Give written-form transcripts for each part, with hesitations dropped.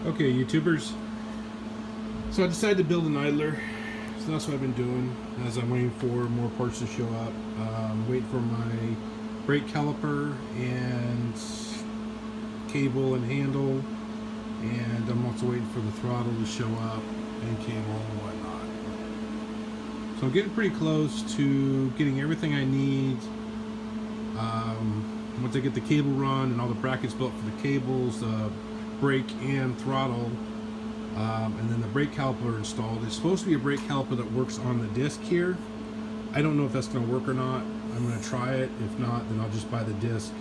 Okay, YouTubers. So I decided to build an idler. So that's what I've been doing as I'm waiting for more parts to show up. Waiting for my brake caliper and cable and handle. And I'm also waiting for the throttle to show up and cable and whatnot. So I'm getting pretty close to getting everything I need. Once I get the cable run and all the brackets built for the cables, brake and throttle, and then the brake caliper installed. It's supposed to be a brake caliper that works on the disc here. I don't know if that's going to work or not. I'm going to try it. If not, then I'll just buy the disc,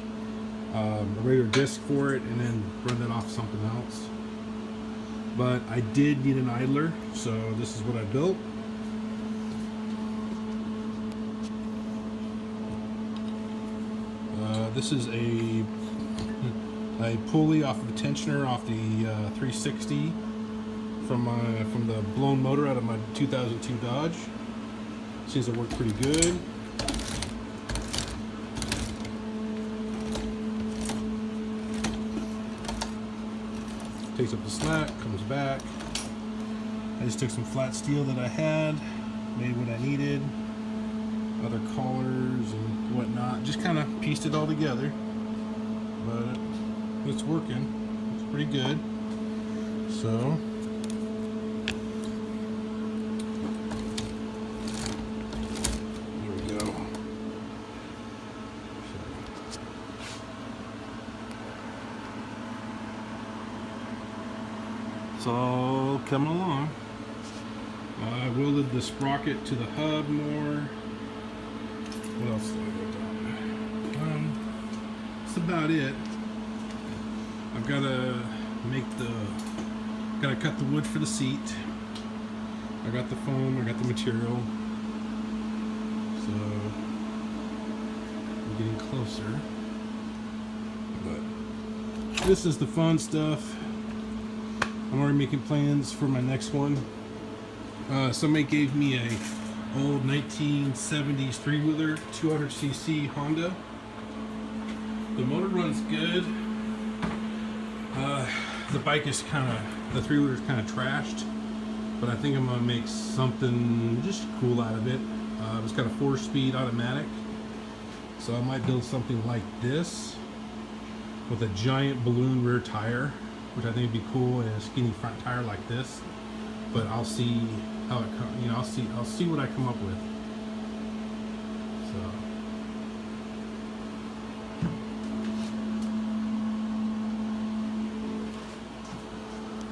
a regular disc for it, and then run that off something else. But I did need an idler, so this is what I built. This is a pulley off of a tensioner off the 360 from the blown motor out of my 2002 Dodge. Seems to work pretty good. Takes up the slack, comes back. I just took some flat steel that I had, made what I needed, other collars and whatnot. Just kind of pieced it all together, but it's working. It's pretty good. So there we go. It's all coming along. I welded the sprocket to the hub more. What else did I go down? That's about it. I've got to cut the wood for the seat. I got the foam, I got the material. So I'm getting closer. But this is the fun stuff. I'm already making plans for my next one. Somebody gave me a old 1970s three-wheeler 200cc Honda. The motor runs good. The bike is the three-wheeler is kind of trashed, but I think I'm gonna make something just cool out of it. It's got a 4-speed automatic, so I might build something like this with a giant balloon rear tire, which I think would be cool, and a skinny front tire like this. But I'll see how it comes. I'll see what I come up with.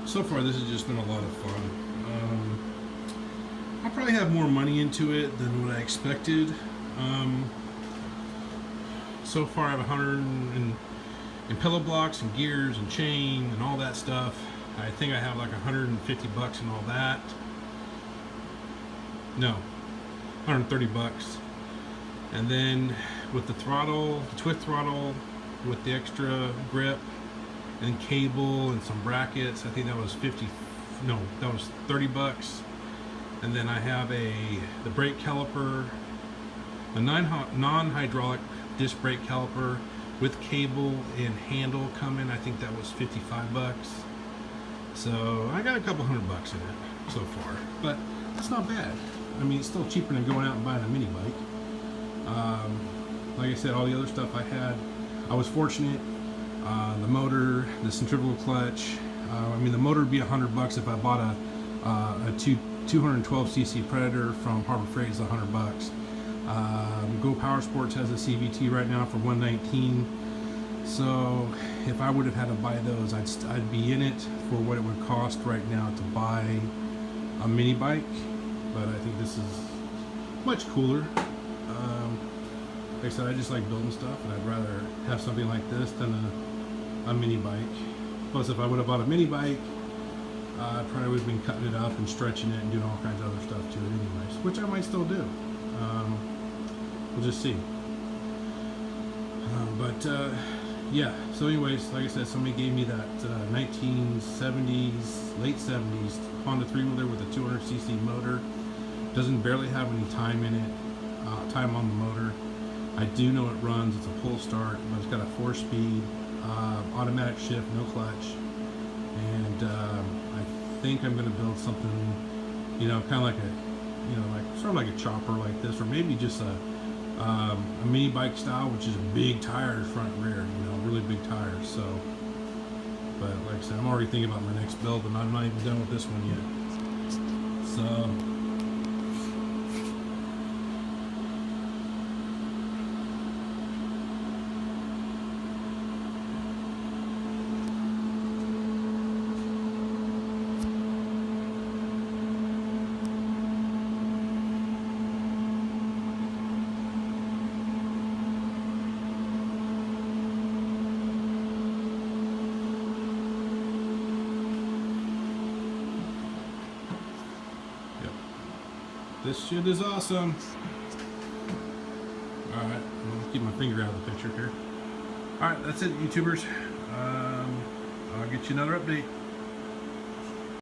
So far, this has just been a lot of fun. I'll probably have more money into it than what I expected. So far, I have 100 in pillow blocks and gears and chain and all that stuff. I think I have like 150 bucks and all that. No, 130 bucks. And then with the throttle, the twist throttle, with the extra grip and cable and some brackets, I think that was 30 bucks. And then I have the brake caliper, a non-hydraulic disc brake caliper with cable and handle coming. I think that was 55 bucks. So I got a couple $100 in it so far, but it's not bad. I mean, it's still cheaper than going out and buying a mini bike. Like I said, all the other stuff I had, I was fortunate. The motor, the centrifugal clutch. I mean, the motor would be $100 if I bought a 212cc Predator from Harbor Freight. Is $100. Go Power Sports has a CVT right now for $119. So if I would have had to buy those, I'd be in it for what it would cost right now to buy a mini bike. But I think this is much cooler. Like I said, I just like building stuff, and I'd rather have something like this than a mini bike. Plus, if I would have bought a mini bike, I probably would have been cutting it up and stretching it and doing all kinds of other stuff to it anyways, which I might still do. We'll just see. Yeah, so anyways, like I said, somebody gave me that 1970s, late 70s Honda three-wheeler with a 200cc motor. Doesn't barely have any time in it, time on the motor. I do know it runs. It's a pull start, but it's got a 4-speed automatic shift, no clutch, and think I'm going to build something, you know, kind of like a, you know, like sort of like a chopper like this, or maybe just a mini bike style, which is big tires front and rear, you know, really big tires. So, but like I said, I'm already thinking about my next build, and I'm not even done with this one yet. So. This shit is awesome. Alright, I'm gonna keep my finger out of the picture here. Alright, that's it, YouTubers. I'll get you another update.